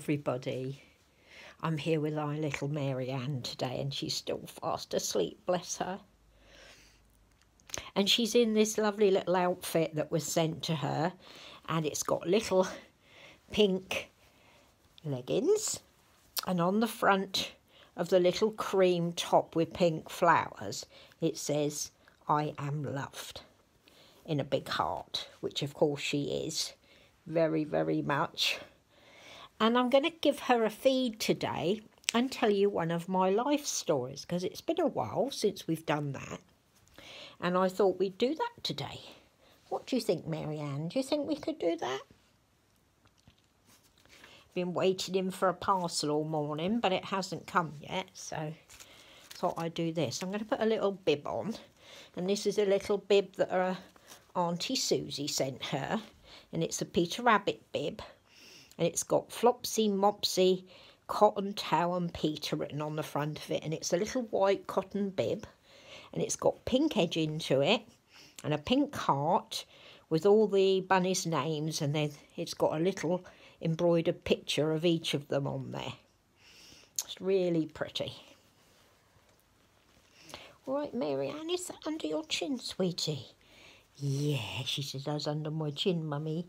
everybody. I'm here with our little Marianne today, and she's still fast asleep, bless her. And she's in this lovely little outfit that was sent to her, and it's got little pink leggings, and on the front of the little cream top with pink flowers it says, "I am loved," in a big heart, which of course she is very, very much. And I'm going to give her a feed today and tell you one of my life stories, because it's been a while since we've done that. And I thought we'd do that today. What do you think, Marianne? Do you think we could do that? Been waiting in for a parcel all morning, but it hasn't come yet, so thought I'd do this. I'm going to put a little bib on, and this is a little bib that Auntie Susie sent her, and it's a Peter Rabbit bib. And it's got Flopsy, Mopsy, Cotton Towel and Peter written on the front of it. And it's a little white cotton bib. And it's got pink edging to it. And a pink heart with all the bunnies' names. And then it's got a little embroidered picture of each of them on there. It's really pretty. All right, Marianne, is that under your chin, sweetie? Yeah, she says that's under my chin, Mummy.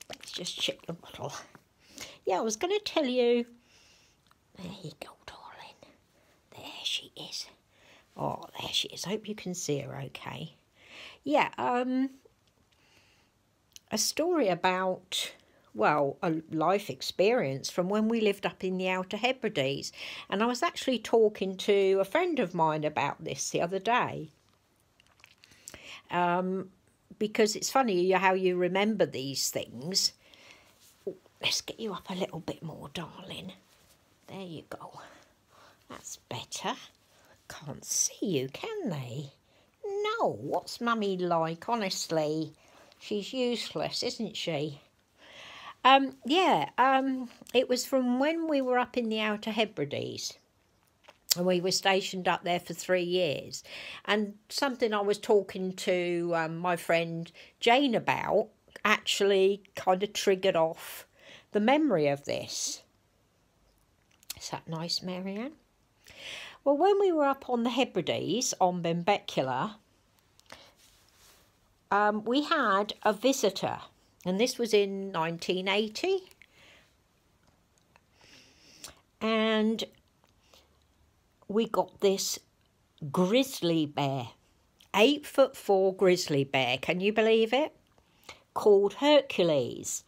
Let's just check the bottle. Yeah, I was going to tell you. There you go, darling. There she is. Oh, there she is. I hope you can see her okay. Yeah, a story about, well, a life experience from when we lived up in the Outer Hebrides. And I was actually talking to a friend of mine about this the other day. Because it's funny how you remember these things. Oh, let's get you up a little bit more, darling. There you go. That's better. Can't see you, can they? No, what's Mummy like, honestly? She's useless, isn't she? It was from when we were up in the Outer Hebrides. And we were stationed up there for 3 years. And something I was talking to my friend Jane about actually kind of triggered off the memory of this. Is that nice, Marianne? Well, when we were up on the Hebrides, on Benbecula, we had a visitor. And this was in 1980. And we got this grizzly bear, 8'4" grizzly bear, can you believe it? Called Hercules.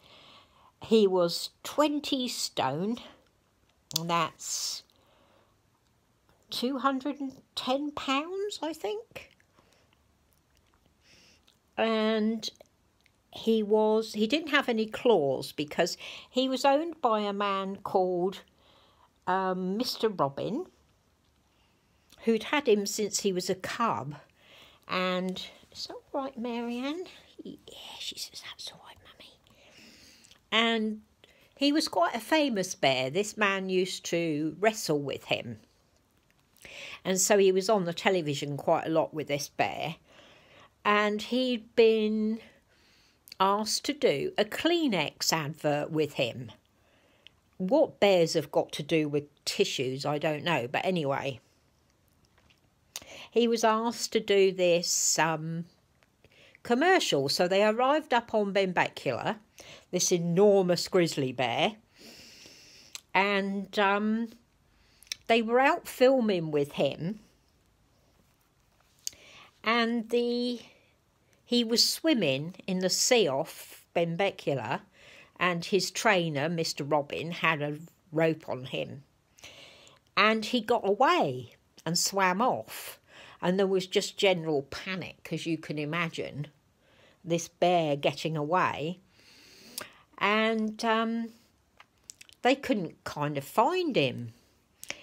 He was 20 stone, and that's 210 pounds, I think. And he didn't have any claws because he was owned by a man called Mr. Robin, who'd had him since he was a cub. And is that all right, Marianne? Yeah, she says, that's all right, Mummy. And he was quite a famous bear. This man used to wrestle with him. And so he was on the television quite a lot with this bear. And he'd been asked to do a Kleenex advert with him. What bears have got to do with tissues, I don't know. But anyway, he was asked to do this commercial. So they arrived up on Benbecula, this enormous grizzly bear, and they were out filming with him, and he was swimming in the sea off Benbecula, and his trainer, Mr. Robin, had a rope on him, and he got away and swam off. And there was just general panic, as you can imagine, this bear getting away. And they couldn't kind of find him.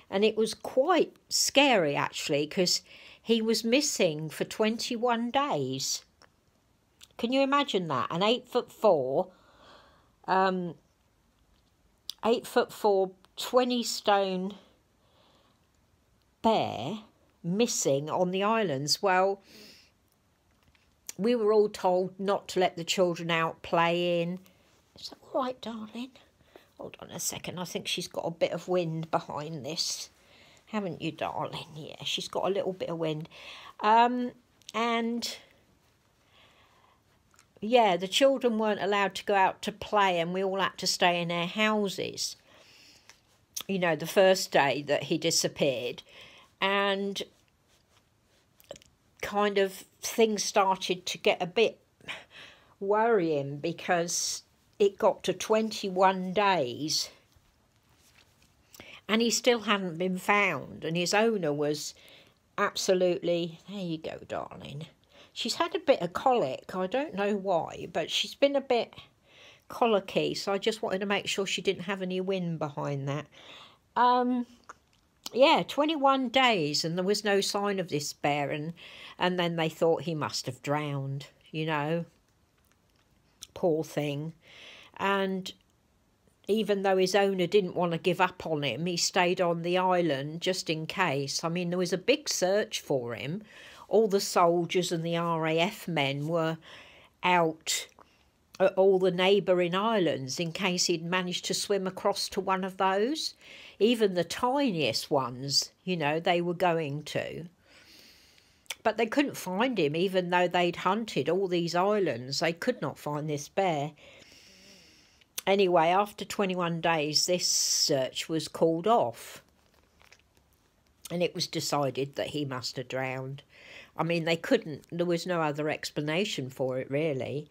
And it was quite scary, actually, because he was missing for 21 days. Can you imagine that? An 8'4", 20 stone bear missing on the islands. Well, we were all told not to let the children out playing. Is that all right, darling? Hold on a second, I think she's got a bit of wind behind this. Haven't you, darling? Yeah, she's got a little bit of wind. And yeah, the children weren't allowed to go out to play and we all had to stay in their houses. You know, the first day that he disappeared. And kind of things started to get a bit worrying because it got to 21 days and he still hadn't been found, and his owner was absolutely... There you go, darling. She's had a bit of colic. I don't know why, but she's been a bit colicky, so I just wanted to make sure she didn't have any wind behind that. Yeah, 21 days and there was no sign of this bear, and then they thought he must have drowned, you know. Poor thing. And even though his owner didn't want to give up on him, he stayed on the island just in case. I mean, there was a big search for him. All the soldiers and the RAF men were out at all the neighbouring islands in case he'd managed to swim across to one of those. Even the tiniest ones, you know, they were going to. But they couldn't find him, even though they'd hunted all these islands. They could not find this bear. Anyway, after 21 days, this search was called off. And it was decided that he must have drowned. I mean, they couldn't, there was no other explanation for it, really.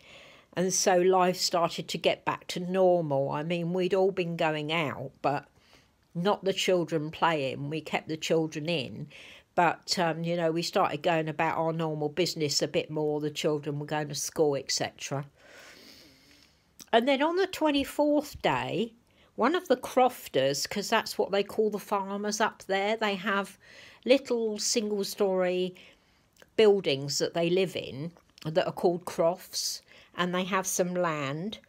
And so life started to get back to normal. I mean, we'd all been going out, but not the children playing. We kept the children in. But, you know, we started going about our normal business a bit more. The children were going to school, etc. And then on the 24th day, one of the crofters, because that's what they call the farmers up there, they have little single-storey buildings that they live in that are called crofts, and they have some land,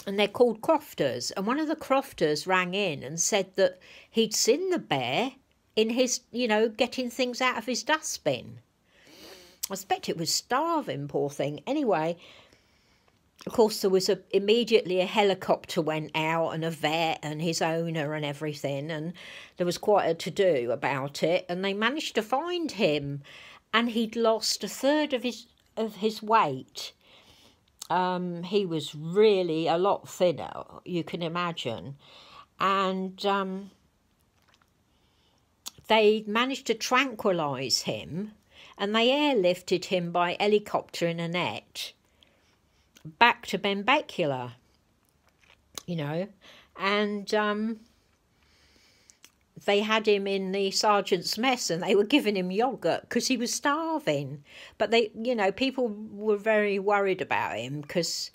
and they're called crofters. And one of the crofters rang in and said that he'd seen the bear in his, you know, getting things out of his dustbin. I expect it was starving, poor thing. Anyway, of course, there was immediately a helicopter went out and a vet and his owner and everything, and there was quite a to-do about it, and they managed to find him, and he'd lost a third of his weight. He was really a lot thinner, you can imagine, and they managed to tranquilise him, and they airlifted him by helicopter in a net back to Benbecula, you know, and they had him in the sergeant's mess and they were giving him yoghurt because he was starving. But they, you know, people were very worried about him because,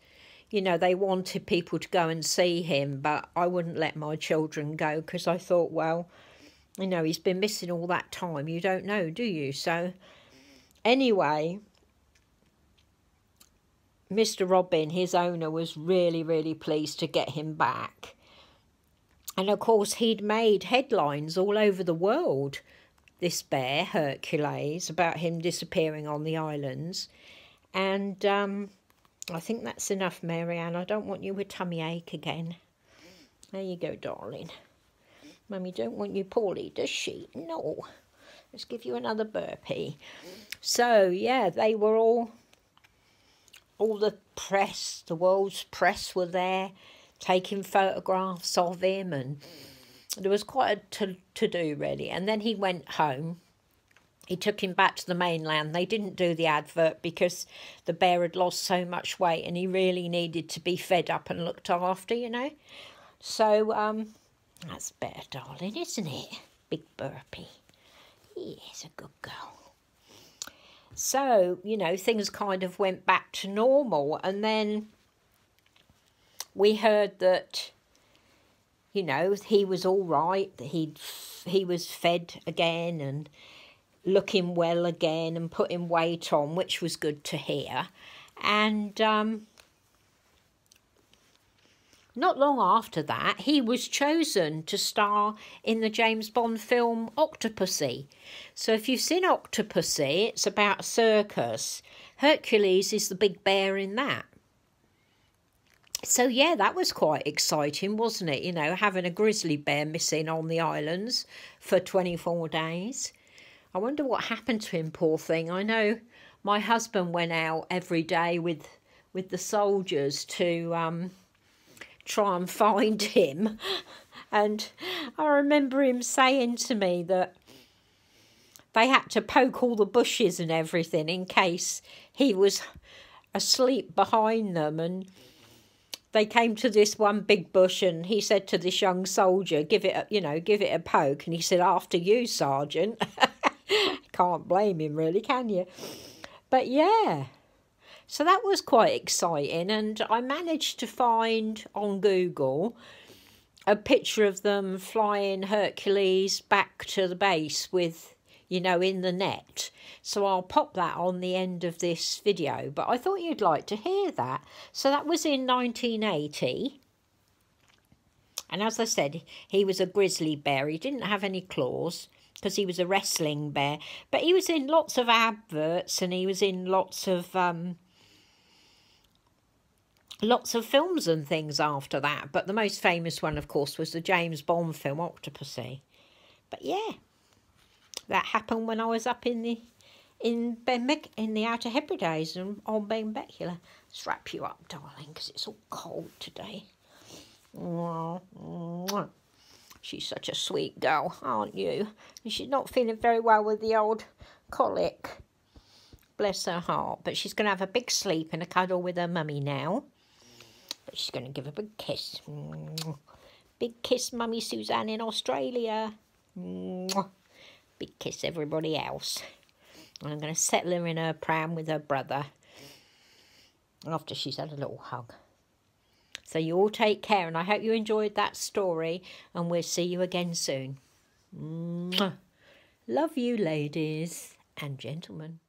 you know, they wanted people to go and see him, but I wouldn't let my children go because I thought, well, you know, he's been missing all that time. You don't know, do you? So anyway, Mr. Robin, his owner, was really, really pleased to get him back. And, of course, he'd made headlines all over the world, this bear, Hercules, about him disappearing on the islands. And I think that's enough, Marianne. I don't want you with tummy ache again. There you go, darling. Mummy don't want you poorly, does she? No. Let's give you another burpee. So, yeah, they were all the press, the world's press were there, taking photographs of him, and there was quite a to-do, really. And then he went home. He took him back to the mainland. They didn't do the advert because the bear had lost so much weight and he really needed to be fed up and looked after, you know. So, that's better, darling, isn't it? Big burpee. He's a good girl. So, you know, things kind of went back to normal. And then we heard that, you know, he was all right. He was fed again and looking well again and putting weight on, which was good to hear. And not long after that, he was chosen to star in the James Bond film Octopussy. So if you've seen Octopussy, it's about a circus. Hercules is the big bear in that. So, yeah, that was quite exciting, wasn't it? You know, having a grizzly bear missing on the islands for 24 days. I wonder what happened to him, poor thing. I know my husband went out every day with the soldiers to try and find him. And I remember him saying to me that they had to poke all the bushes and everything in case he was asleep behind them. And they came to this one big bush, and he said to this young soldier, give it a poke. And he said, after you, Sergeant. Can't blame him, really, can you? But yeah, so that was quite exciting. And I managed to find on Google a picture of them flying Hercules back to the base with, you know, in the net. So I'll pop that on the end of this video. But I thought you'd like to hear that. So that was in 1980. And as I said, he was a grizzly bear. He didn't have any claws because he was a wrestling bear. But he was in lots of adverts, and he was in lots of films and things after that. But the most famous one, of course, was the James Bond film Octopussy. But yeah, that happened when I was up in the Outer Hebrides and on Benbecula. Strap you up, darling, because it's all cold today. She's such a sweet girl, aren't you? And she's not feeling very well with the old colic. Bless her heart. But she's going to have a big sleep and a cuddle with her mummy now. But she's going to give a big kiss. Big kiss, Mummy Suzanne in Australia. Big kiss, everybody else. And I'm going to settle her in her pram with her brother after she's had a little hug. So you all take care, and I hope you enjoyed that story, and we'll see you again soon. Love you, ladies and gentlemen.